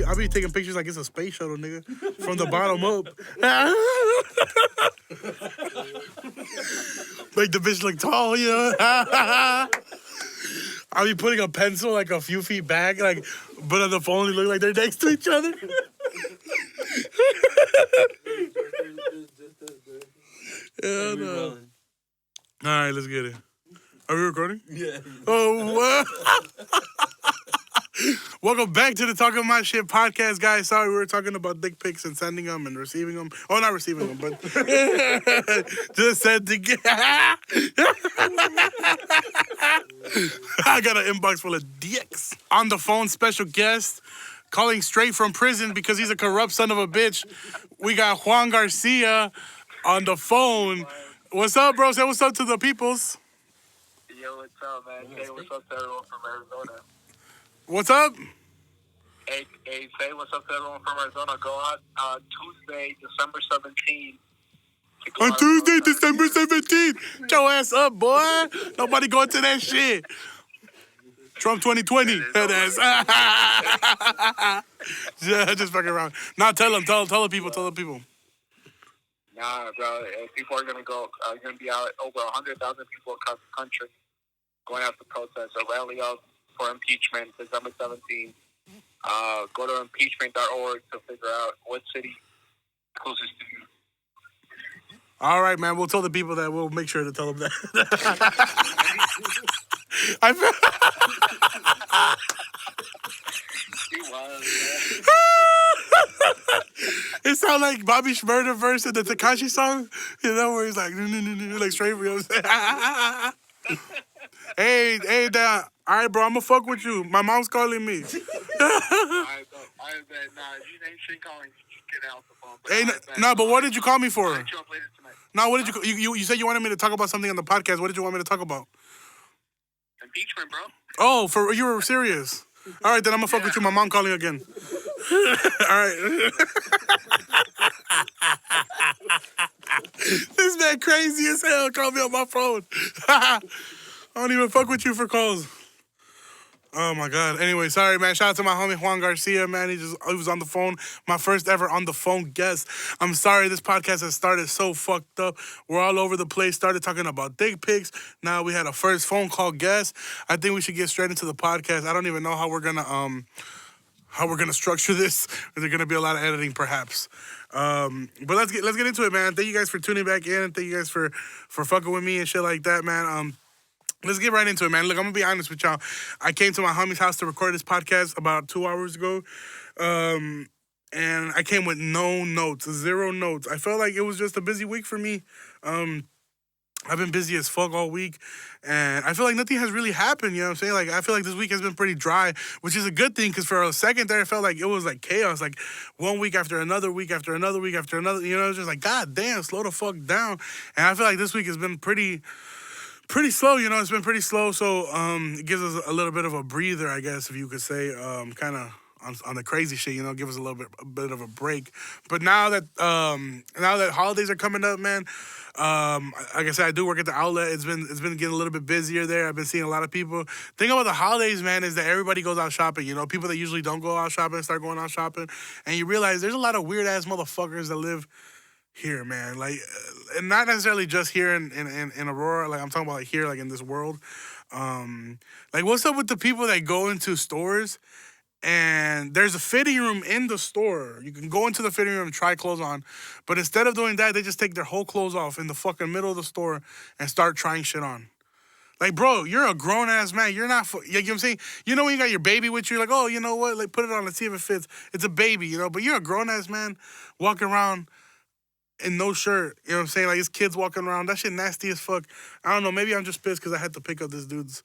I be taking pictures like it's a space shuttle, nigga, from the bottom up. Make the bitch look tall, you know. I be putting a pencil like a few feet back, like, but on the phone they look like they're next to each other. Yeah, no. All right, let's get it. Are we recording? Yeah. Oh, what? Welcome back to the Talking My Shit podcast, guys. Sorry, we were talking about dick pics and sending them and receiving them. Oh, not receiving them, but just sending. I got an inbox full of dicks. On the phone, special guest, calling straight from prison because he's a corrupt son of a bitch. We got Juan Garcia on the phone. What's up, bro? Say what's up to the peoples. Yo, what's up, man? Say what's up to everyone from Arizona. What's up? Hey, say what's up to everyone from Arizona. Go out Tuesday, December 17th. On Tuesday, December 17th. Get your ass up, boy. Nobody going to that shit. Trump 2020. That ass. Yeah, just fucking around. Now tell the people. Nah, bro. People are gonna be out. Over 100,000 people across the country going out to protest a rally out for impeachment, December 17th. Go to impeachment.org to figure out what city closest to you. All right, man. We'll tell the people that. We'll make sure to tell them that. I feel. It sounds like Bobby Shmurda verse in the Tekashi song, you know, where he's like, like straight for you. Hey, all right, bro, I'm gonna fuck with you. My mom's calling me. I bet. Nah, you ain't calling. Get out the phone. Hey, no, but what did you call me for? I'll hit you up later tonight. No, what did you said you wanted me to talk about something on the podcast. What did you want me to talk about? Impeachment, bro. Oh, you were serious. All right, then I'm gonna fuck with you. My mom calling again. All right. This man crazy as hell. Call me on my phone. I don't even fuck with you for calls. Oh my God. Anyway, sorry, man. Shout out to my homie Juan Garcia, man. He was on the phone. My first ever on the phone guest. I'm sorry this podcast has started so fucked up. We're all over the place. Started talking about dick pics. Now we had a first phone call guest. I think we should get straight into the podcast. I don't even know how we're gonna structure this. There's gonna be a lot of editing, perhaps. But let's get into it, man. Thank you guys for tuning back in. Thank you guys for fucking with me and shit like that, man. Let's get right into it, man. Look, I'm going to be honest with y'all. I came to my homie's house to record this podcast about 2 hours ago. And I came with no notes, 0 notes. I felt like it was just a busy week for me. I've been busy as fuck all week. And I feel like nothing has really happened, you know what I'm saying? Like, I feel like this week has been pretty dry, which is a good thing, because for a second there, I felt like it was like chaos. Like, one week after another week after another week after another, you know, it's just like, God damn, slow the fuck down. And I feel like this week has been pretty slow, you know. It's been pretty slow, so it gives us a little bit of a breather, I guess, if you could say, kind of on the crazy shit, you know, give us a bit of a break. But now that holidays are coming up, man, like I said, I do work at the outlet. It's been getting a little bit busier there. I've been seeing a lot of people. Thing about the holidays, man, is that everybody goes out shopping. You know, people that usually don't go out shopping start going out shopping, and you realize there's a lot of weird ass motherfuckers that live here, man, like, and not necessarily just here in Aurora. Like, I'm talking about like here, like in this world. Like, what's up with the people that go into stores and there's a fitting room in the store? You can go into the fitting room and try clothes on, but instead of doing that, they just take their whole clothes off in the fucking middle of the store and start trying shit on. Like, bro, you're a grown-ass man. You're not, you know what I'm saying? You know when you got your baby with you, you're like, oh, you know what? Like, put it on and see if it fits. It's a baby, you know? But you're a grown-ass man walking around in no shirt, you know what I'm saying? Like, his kids walking around. That shit nasty as fuck. I don't know. Maybe I'm just pissed because I had to pick up this dude's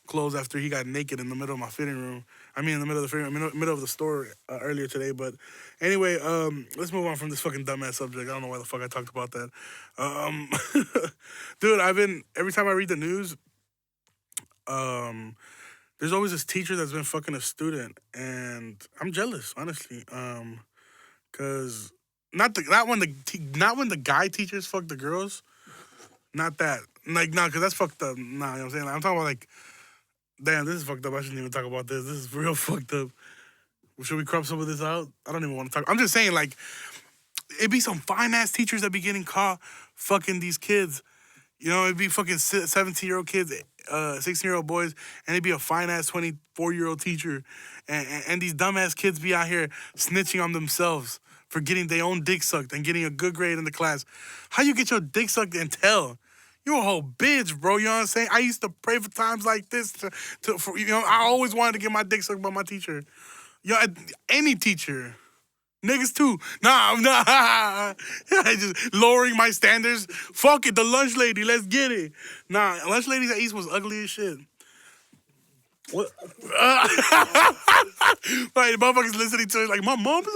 clothes after he got naked in the middle of my fitting room. I mean, in the middle of the fitting room, middle of the store earlier today. But anyway, let's move on from this fucking dumbass subject. I don't know why the fuck I talked about that. Dude, every time I read the news, there's always this teacher that's been fucking a student. And I'm jealous, honestly. Because... Not when the guy teachers fuck the girls. Not that. Like, nah, because that's fucked up. Nah, you know what I'm saying? Like, I'm talking about, like, damn, this is fucked up. I shouldn't even talk about this. This is real fucked up. Should we crop some of this out? I don't even want to talk. I'm just saying, like, it'd be some fine ass teachers that be getting caught fucking these kids. You know, it'd be fucking 17-year-old kids, 16-year-old boys, and it'd be a fine ass 24-year-old teacher. And these dumbass kids be out here snitching on themselves for getting their own dick sucked and getting a good grade in the class. How you get your dick sucked and tell? You a whole bitch, bro. You know what I'm saying? I used to pray for times like this for you know, I always wanted to get my dick sucked by my teacher. Yo, any teacher. Niggas too. Nah, I'm not. Just lowering my standards. Fuck it, the lunch lady. Let's get it. Nah, lunch ladies at East was ugly as shit. What? Right, the motherfuckers listening to it like, my mom is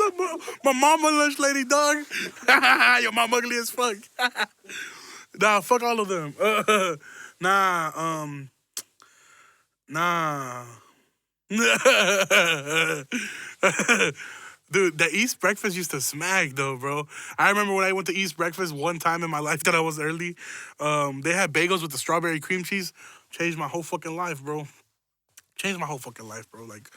my mama lunch lady, dog. Your mom ugly as fuck. Nah, fuck all of them. Nah. Dude, the East breakfast used to smack though, bro. I remember when I went to East breakfast one time in my life that I was early. They had bagels with the strawberry cream cheese. Changed my whole fucking life, bro. Changed my whole fucking life, bro. Like,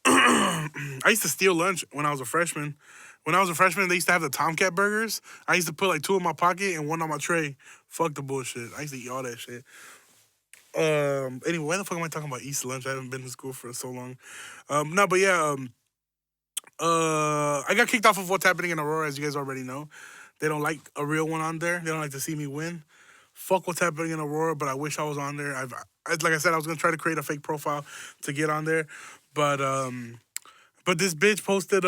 I used to steal lunch when I was a freshman. When I was a freshman, they used to have the Tomcat burgers. I used to put like 2 in my pocket and 1 on my tray. Fuck the bullshit. I used to eat all that shit. Anyway, why the fuck am I talking about East lunch? I haven't been to school for so long. No, but yeah, I got kicked off of What's Happening in Aurora, as you guys already know. They don't like a real one on there. They don't like to see me win. Fuck What's Happening in Aurora, but I wish I was on there. Like I said, I was gonna try to create a fake profile to get on there, but this bitch posted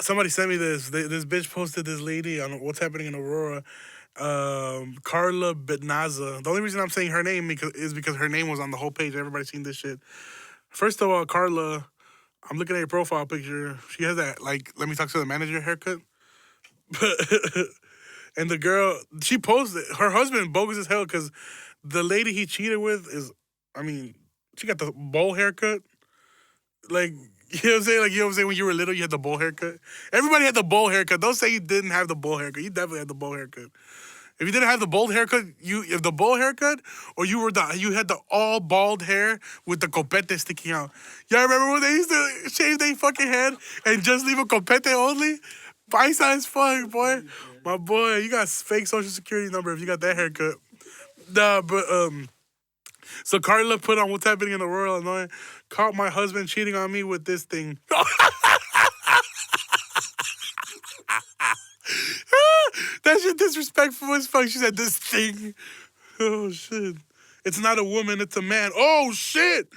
somebody sent me this. This bitch posted this lady on What's Happening in Aurora, Carla Betnaza. The only reason I'm saying her name is because her name was on the whole page. Everybody's seen this shit. First of all, Carla, I'm looking at your profile picture. She has that, like, let me talk to the manager haircut. And the girl, she posted, her husband bogus as hell because the lady he cheated with is, I mean, she got the bowl haircut. Like, you know what I'm saying? Like, you know what I'm saying? When you were little, you had the bowl haircut. Everybody had the bowl haircut. Don't say you didn't have the bowl haircut. You definitely had the bowl haircut. If you didn't have the bold haircut, if the bowl haircut, or you had the all bald hair with the copete sticking out. Y'all remember when they used to shave their fucking head and just leave a copete only? Paisa as fuck, boy. My boy, you got fake social security number if you got that haircut. Nah, but so Carla put on What's Happening in the Royal Illinois, caught my husband cheating on me with this thing. That shit disrespectful as fuck. She said, this thing. Oh, shit. It's not a woman, it's a man. Oh, shit.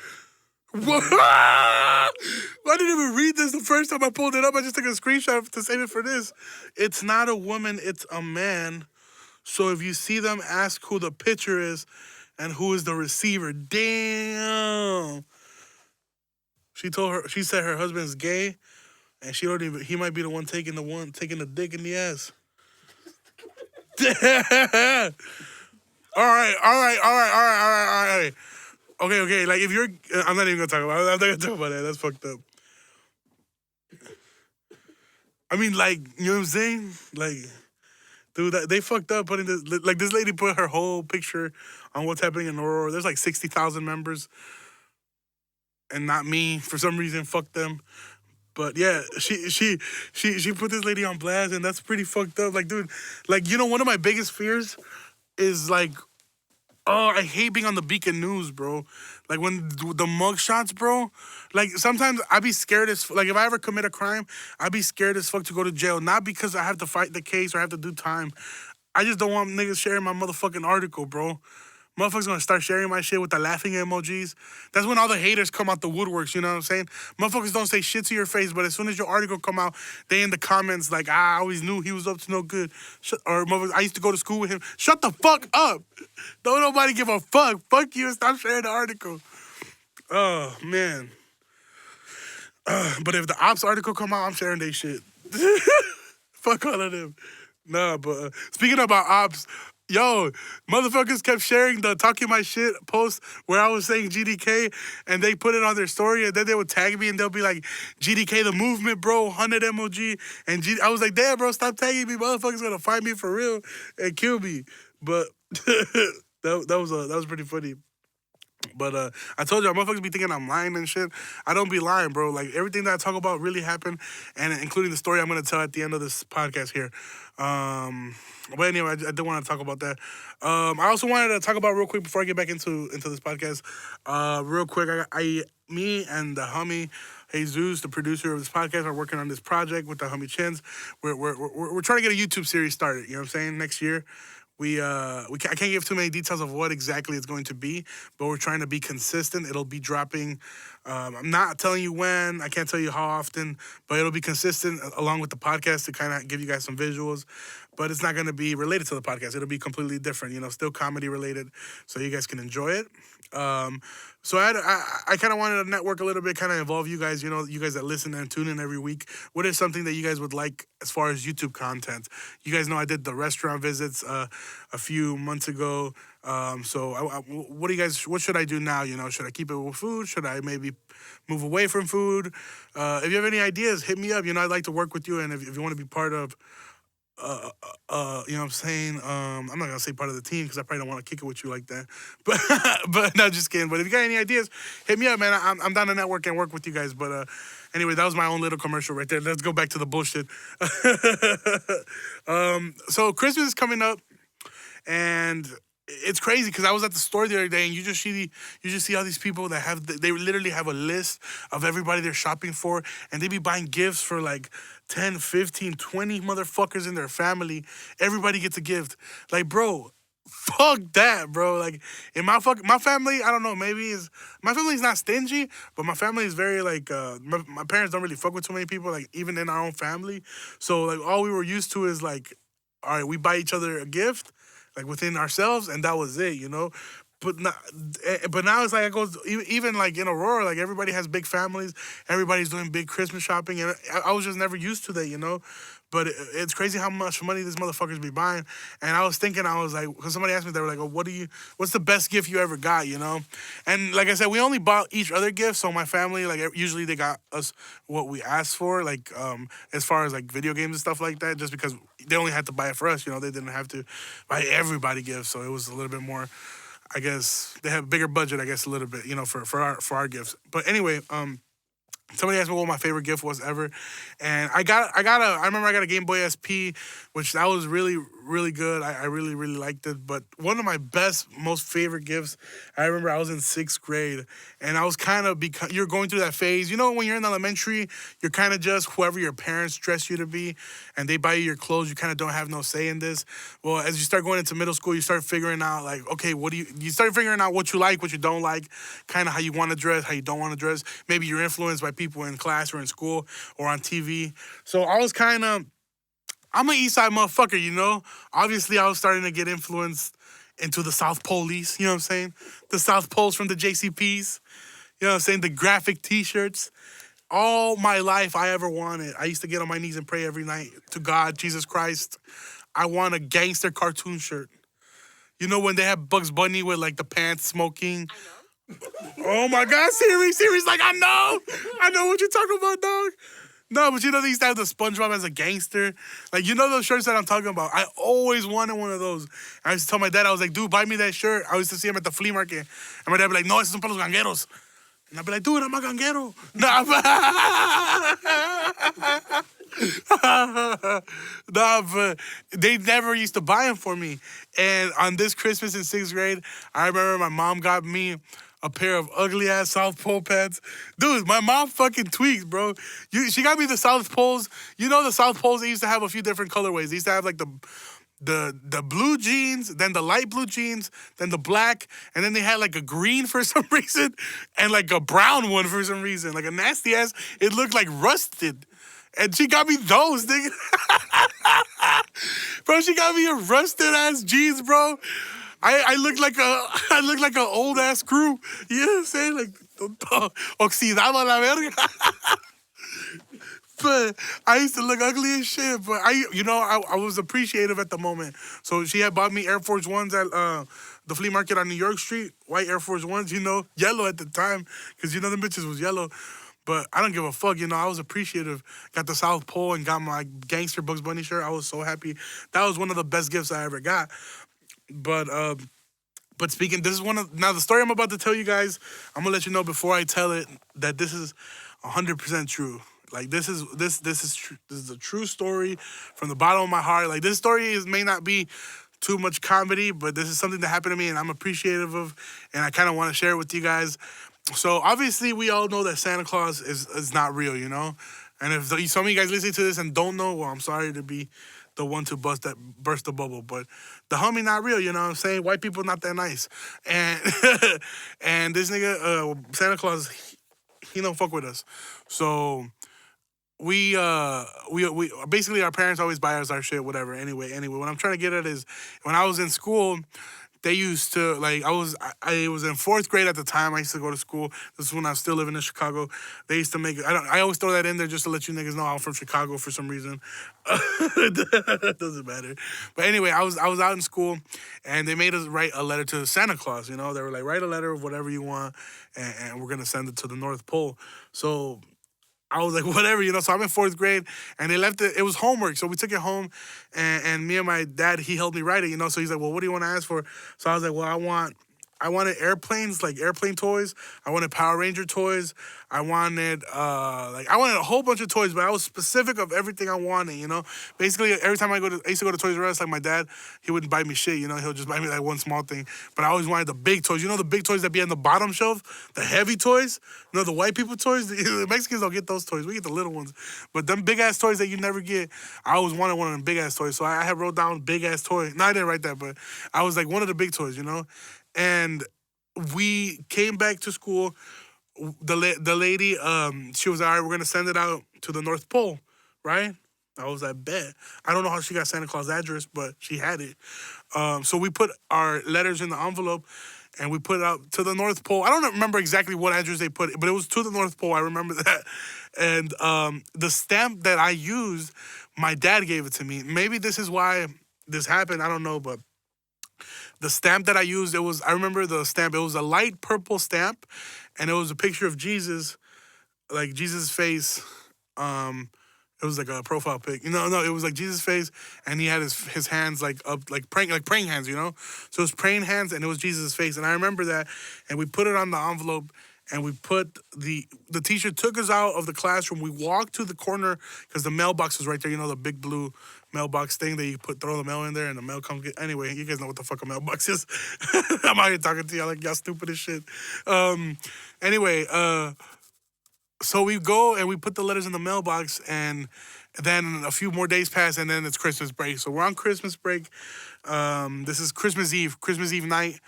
What? I didn't even read this the first time I pulled it up. I just took a screenshot to save it for this. It's not a woman, it's a man. So if you see them, ask who the pitcher is and who is the receiver. Damn. She said her husband's gay, and he might be the one taking the dick in the ass. All right. Okay. Like, if you're, I'm not even gonna talk about it. I'm not gonna talk about that. That's fucked up. I mean, like, you know what I'm saying? Like, dude, they fucked up putting this. Like, this lady put her whole picture on What's Happening in Aurora. There's like 60,000 members, and not me for some reason. Fuck them. But yeah, she put this lady on blast, and that's pretty fucked up. Like, dude, like, you know, one of my biggest fears is like, oh, I hate being on the Beacon News, bro. Like, when the mug shots, bro. Like, sometimes I be scared as like, if I ever commit a crime, I be scared as fuck to go to jail. Not because I have to fight the case or have to do time. I just don't want niggas sharing my motherfucking article, bro. Motherfuckers gonna start sharing my shit with the laughing emojis. That's when all the haters come out the woodworks, you know what I'm saying? Motherfuckers don't say shit to your face, but as soon as your article come out, they in the comments like, I always knew he was up to no good. Or motherfuckers, I used to go to school with him. Shut the fuck up. Don't nobody give a fuck. Fuck you and stop sharing the article. Oh, man. But if the ops article come out, I'm sharing they shit. Fuck all of them. Nah, but speaking about ops, yo, motherfuckers kept sharing the Talking My Shit post where I was saying GDK, and they put it on their story, and then they would tag me, and they'll be like, GDK the movement, bro, 100 emoji, and I was like, damn, bro, stop tagging me, motherfuckers gonna find me for real and kill me. But that was pretty funny. But I told you, motherfuckers be thinking I'm lying and shit. I don't be lying, bro. Like everything that I talk about really happened, and including the story I'm gonna tell at the end of this podcast here. But anyway, I did want to talk about that. I also wanted to talk about real quick before I get back into this podcast. Real quick, me and the homie Jesus, the producer of this podcast, are working on this project with the homie Chins. We're trying to get a YouTube series started. You know what I'm saying? Next year. I can't give too many details of what exactly it's going to be, but we're trying to be consistent. It'll be dropping. I'm not telling you when. I can't tell you how often, but it'll be consistent along with the podcast to kind of give you guys some visuals. But it's not going to be related to the podcast. It'll be completely different. Still comedy related, so you guys can enjoy it. So I kind of wanted to network a little bit, kind of involve you guys. You guys that listen and tune in every week. What is something that you guys would like as far as YouTube content? You guys know I did the restaurant visits a few months ago. So what do you guys? What should I do now? Should I keep it with food? Should I maybe move away from food? If you have any ideas, hit me up. I'd like to work with you, and if you want to be part of you know what I'm saying? I'm not gonna say part of the team because I probably don't want to kick it with you like that. But no, just kidding. But if you got any ideas, hit me up, man. I'm down to network and work with you guys. But anyway, that was my own little commercial right there. Let's go back to the bullshit. So Christmas is coming up, and it's crazy because I was at the store the other day, and you just see all these people that they literally have a list of everybody they're shopping for, and they be buying gifts for like 10, 15, 20 motherfuckers in their family. Everybody gets a gift. Like, bro, fuck that, bro. Like, in my family, I don't know, my family's not stingy, but my family is very like, my parents don't really fuck with too many people, like even in our own family. So like all we were used to is like, all right, we buy each other a gift, like within ourselves, and that was it. But now it's like it goes even like in Aurora, like everybody has big families, everybody's doing big Christmas shopping, and I was just never used to that. But it's crazy how much money these motherfuckers be buying. And I was thinking, because somebody asked me, they were like, "Oh, what's the best gift you ever got?" And like I said, we only bought each other gifts. So my family, like usually they got us what we asked for, like as far as like video games and stuff like that, just because they only had to buy it for us. They didn't have to buy everybody gifts, so it was a little bit more. I guess they have a bigger budget, I guess, a little bit, for our gifts. But anyway, somebody asked me what my favorite gift was ever, and I remember I got a Game Boy SP, which that was really, really good. I really, really liked it. But one of my most favorite gifts, I remember I was in 6th grade, and I was kind of, you're going through that phase. When you're in elementary, you're kind of just whoever your parents dress you to be, and they buy you your clothes. You kind of don't have no say in this. Well, as you start going into middle school, you start figuring out, like, okay, you start figuring out what you like, what you don't like, kind of how you want to dress, how you don't want to dress. Maybe you're influenced by people in class or in school or on TV. So I was I'm an East Side motherfucker, Obviously, I was starting to get influenced into the South Police, you know what I'm saying? The South Poles from the JCPs, you know what I'm saying? The graphic T-shirts. All my life I ever wanted. I used to get on my knees and pray every night to God, Jesus Christ. I want a gangster cartoon shirt. When they have Bugs Bunny with like the pants smoking. Oh my God, Siri's like, I know what you're talking about, dog. No, but they used to have the SpongeBob as a gangster. Like, those shirts that I'm talking about? I always wanted one of those. I used to tell my dad, I was like, dude, buy me that shirt. I used to see him at the flea market. And my dad would be like, no, esos son para los gangueros. And I'd be like, dude, I'm a ganguero. Nah, but they never used to buy them for me. And on this Christmas in 6th grade, I remember my mom got me a pair of ugly-ass South Pole pants. Dude, my mom fucking tweaks, bro. She got me the South Poles. The South Poles, they used to have a few different colorways. They used to have, like, the blue jeans, then the light blue jeans, then the black, and then they had, like, a green for some reason, and, like, a brown one for some reason. Like, a nasty-ass, it looked, like, rusted. And she got me those, nigga. Bro, she got me a rusted-ass jeans, bro. I look like an old ass crew. You know what I'm saying? Like oxidado a la verga. But I used to look ugly as shit. But I was appreciative at the moment. So she had bought me Air Force Ones at the flea market on New York Street. White Air Force Ones, yellow at the time, because the bitches was yellow. But I don't give a fuck, I was appreciative. Got the South Pole and got my gangster Bugs Bunny shirt. I was so happy. That was one of the best gifts I ever got. But But speaking, this is now the story I'm about to tell you guys. I'm gonna let you know before I tell it that this is 100% true. Like this is true. This is a true story from the bottom of my heart. Like this story may not be too much comedy, but this is something that happened to me, and I'm appreciative of, and I kind of want to share it with you guys. So obviously, we all know that Santa Claus is not real, you know. And if some of you guys listening to this and don't know, well, I'm sorry to be the one to burst the bubble, but the homie not real, you know what I'm saying? White people not that nice, and and this nigga Santa Claus, he don't fuck with us, so we basically our parents always buy us our shit, whatever. Anyway, what I'm trying to get at is when I was in school, they used to like I was in fourth grade at the time. I used to go to school. This is when I was still living in Chicago. They used to make I always throw that in there just to let you niggas know I'm from Chicago for some reason. It doesn't matter. But anyway, I was out in school and they made us write a letter to Santa Claus. You know, they were like, write a letter of whatever you want, and we're gonna send it to the North Pole. So I was like, whatever, you know. So I'm in fourth grade, and they left it. It was homework, so we took it home, and me and my dad, he helped me write it, you know. So he's like, well, what do you want to ask for? So I was like, well, I wanted airplanes, like airplane toys. I wanted Power Ranger toys. I wanted a whole bunch of toys, but I was specific of everything I wanted, you know. Basically, every time I used to go to Toys R Us, like my dad, he wouldn't buy me shit, you know. He'll just buy me like one small thing. But I always wanted the big toys. You know the big toys that be on the bottom shelf, the heavy toys. You know the white people toys. The Mexicans don't get those toys. We get the little ones. But them big ass toys that you never get, I always wanted one of them big ass toys. So I had wrote down big ass toy. No, I didn't write that, but I was like one of the big toys, you know. And we came back to school. The lady, she was like, all right, we're going to send it out to the North Pole, right? I was like, bet. I don't know how she got Santa Claus' address, but she had it. So we put our letters in the envelope, and we put it out to the North Pole. I don't remember exactly what address they put, but it was to the North Pole. I remember that. And the stamp that I used, my dad gave it to me. Maybe this is why this happened. I don't know, but the stamp that I used, I remember the stamp, it was a light purple stamp, and it was a picture of Jesus, like Jesus' face. It was like a profile pic. No, it was like Jesus' face, and he had his hands like up, like praying hands, you know? So it was praying hands, and it was Jesus' face. And I remember that, and we put it on the envelope, and we put the teacher took us out of the classroom. We walked to the corner, because the mailbox was right there, you know, the big blue mailbox thing that you throw the mail in there and the mail comes. Anyway, you guys know what the fuck a mailbox is. I'm out here talking to y'all like y'all stupid as shit. Anyway, so we go and we put the letters in the mailbox, and then a few more days pass, and then it's Christmas break. So we're on Christmas break. This is Christmas Eve night.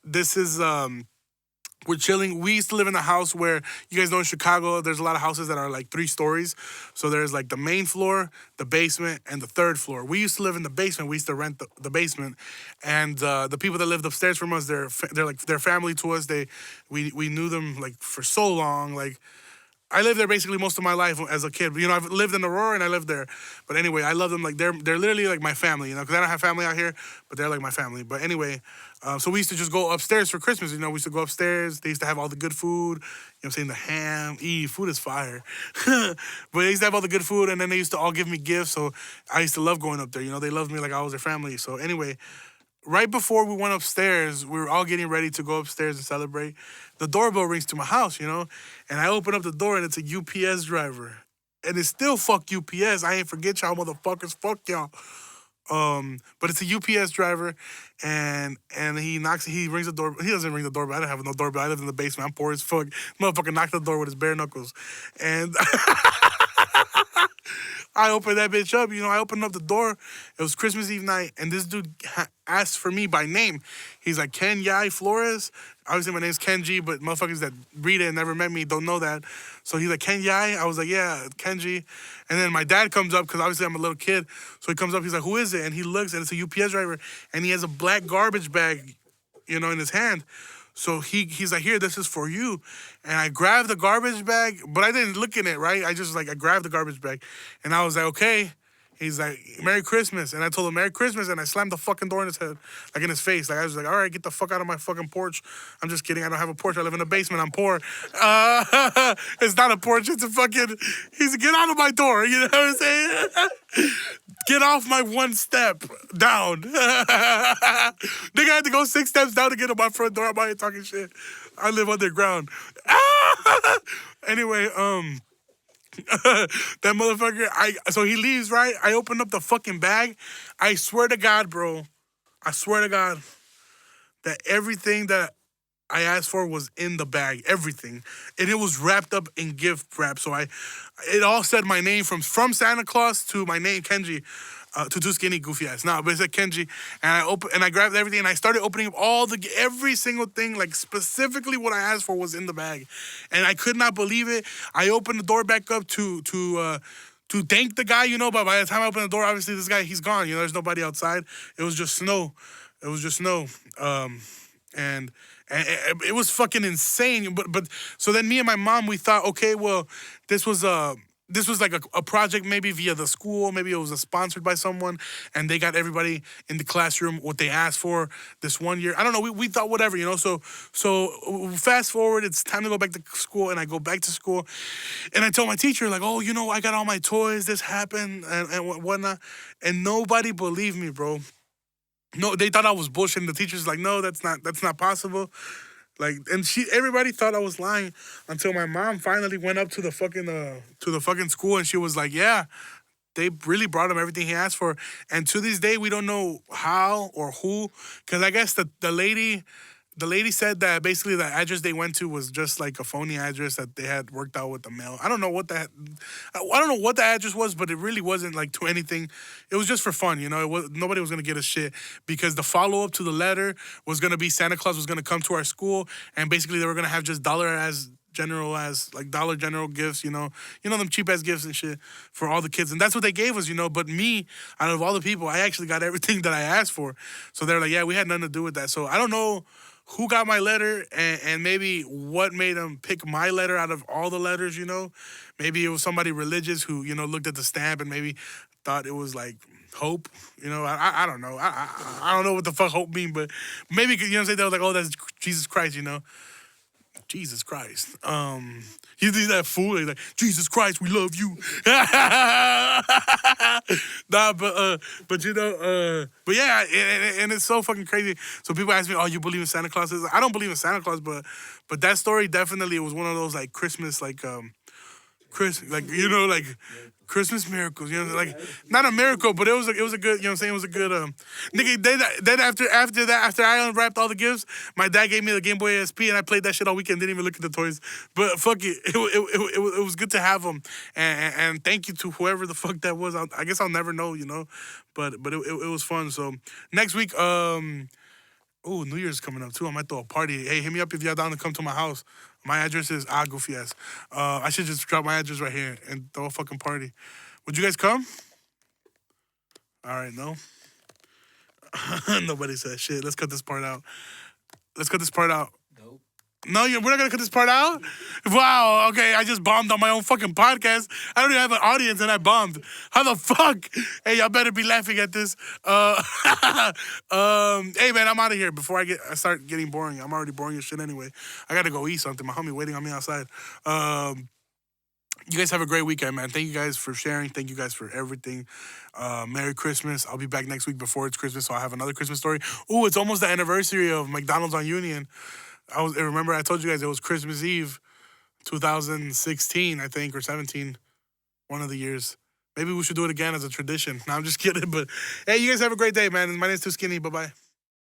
This is we're chilling. We used to live in a house where, you guys know in Chicago, there's a lot of houses that are like 3 stories. So there's like the main floor, the basement, and the 3rd floor. We used to live in the basement. We used to rent the basement. And the people that lived upstairs from us, they're like their family to us. We knew them like for so long. Like, I lived there basically most of my life as a kid. You know, I've lived in Aurora and I lived there. But anyway, I love them. Like, they're literally like my family, you know, because I don't have family out here, but they're like my family. But anyway, so we used to just go upstairs for Christmas. You know, we used to go upstairs. They used to have all the good food. You know what I'm saying? The ham. Food is fire. But they used to have all the good food, and then they used to all give me gifts. So I used to love going up there. You know, they loved me like I was their family. So anyway, right before we went upstairs, we were all getting ready to go upstairs and celebrate. The doorbell rings to my house, you know, and I open up the door, and it's a UPS driver. And it's still fuck UPS. I ain't forget y'all motherfuckers. Fuck y'all. But it's a UPS driver, and he rings the door. He doesn't ring the doorbell. I don't have no doorbell. I live in the basement. I'm poor as fuck. Motherfucker knocked the door with his bare knuckles. And I opened that bitch up. You know, I opened up the door. It was Christmas Eve night, and this dude asked for me by name. He's like, Ken Yai Flores. Obviously, my name's Kenji, but motherfuckers that read it and never met me don't know that. So he's like, Ken Yai? I was like, yeah, Kenji. And then my dad comes up, because obviously I'm a little kid. So he comes up, he's like, who is it? And he looks, and it's a UPS driver, and he has a black garbage bag, you know, in his hand. So he's like, here, this is for you. And I grabbed the garbage bag, but I didn't look in it, right? I grabbed the garbage bag, and I was like, okay. He's like, Merry Christmas. And I told him, Merry Christmas, and I slammed the fucking door in his head, like in his face. Like, I was like, all right, get the fuck out of my fucking porch. I'm just kidding. I don't have a porch. I live in a basement. I'm poor. It's not a porch. It's a fucking, he's like, get out of my door. You know what I'm saying? get off my one step down. Nigga had to go 6 steps down to get to my front door. I'm out here talking shit. I live underground. Anyway, that motherfucker, so he leaves, right? I open up the fucking bag. I swear to God, bro. I swear to God that everything that I asked for was in the bag, everything, and it was wrapped up in gift wrap. So it all said my name from Santa Claus to my name Kenji, to Too Skinny Goofy Ass. No, but it said Kenji, and I grabbed everything and I started opening up every single thing, like specifically what I asked for was in the bag, and I could not believe it. I opened the door back up to thank the guy, you know, but by the time I opened the door, obviously this guy, he's gone. You know, there's nobody outside. It was just snow. It was just snow. And it was fucking insane. But so then me and my mom, we thought, okay, well, this was like a project maybe via the school. Maybe it was sponsored by someone, and they got everybody in the classroom what they asked for this one year. I don't know. We thought whatever, you know. So fast forward, it's time to go back to school, and I go back to school, and I tell my teacher like, oh, you know, I got all my toys. This happened and whatnot, and nobody believed me, bro. No, they thought I was bullshitting. The teacher's like, no, that's not possible. Like, and everybody thought I was lying until my mom finally went up to the fucking school, and she was like, yeah, they really brought him everything he asked for. And to this day, we don't know how or who, because I guess the lady said that basically the address they went to was just like a phony address that they had worked out with the mail. I don't know what the address was, but it really wasn't like to anything. It was just for fun, you know. Nobody was gonna get a shit because the follow up to the letter was gonna be Santa Claus was gonna come to our school, and basically they were gonna have just Dollar General gifts, you know them cheap ass gifts and shit for all the kids, and that's what they gave us, you know. But me, out of all the people, I actually got everything that I asked for. So they're like, yeah, we had nothing to do with that. So I don't know who got my letter and maybe what made them pick my letter out of all the letters, you know. Maybe it was somebody religious who, you know, looked at the stamp and maybe thought it was like hope, you know. I don't know. I don't know what the fuck hope mean, but maybe, you know what I'm saying, they were like, oh, that's Jesus Christ, you know. Jesus Christ. He's that fool. He's like, Jesus Christ, we love you. Nah, but you know, but yeah, and it's so fucking crazy. So people ask me, oh, you believe in Santa Claus? I don't believe in Santa Claus, but that story definitely was one of those like Christmas, like you know, like Christmas miracles, you know, like not a miracle, but it was a good, you know what I'm saying, it was a good nigga. Then after I unwrapped all the gifts, my dad gave me the Game Boy SP, and I played that shit all weekend. Didn't even look at the toys, but fuck it, it was good to have them, and thank you to whoever the fuck that was. I guess I'll never know, you know, but it was fun. So next week, New Year's coming up too. I might throw a party. Hey, hit me up if y'all down to come to my house. My address is Goofy Ass. I should just drop my address right here and throw a fucking party. Would you guys come? All right, no? Nobody said shit. Let's cut this part out. Nope. No, we're not gonna cut this part out? Wow, okay, I just bombed on my own fucking podcast. I don't even have an audience and I bombed. How the fuck? Hey, y'all better be laughing at this. Hey man, I'm out of here before I start getting boring. I'm already boring as shit anyway. I gotta go eat something. My homie waiting on me outside. You guys have a great weekend, man. Thank you guys for sharing. Thank you guys for everything. Merry Christmas. I'll be back next week before it's Christmas, so I'll have another Christmas story. Ooh, it's almost the anniversary of McDonald's on Union. Remember I told you guys it was Christmas Eve, 2016, I think, or 17, one of the years. Maybe we should do it again as a tradition. No, I'm just kidding, but hey, you guys have a great day, man. My name's Too Skinny. Bye-bye.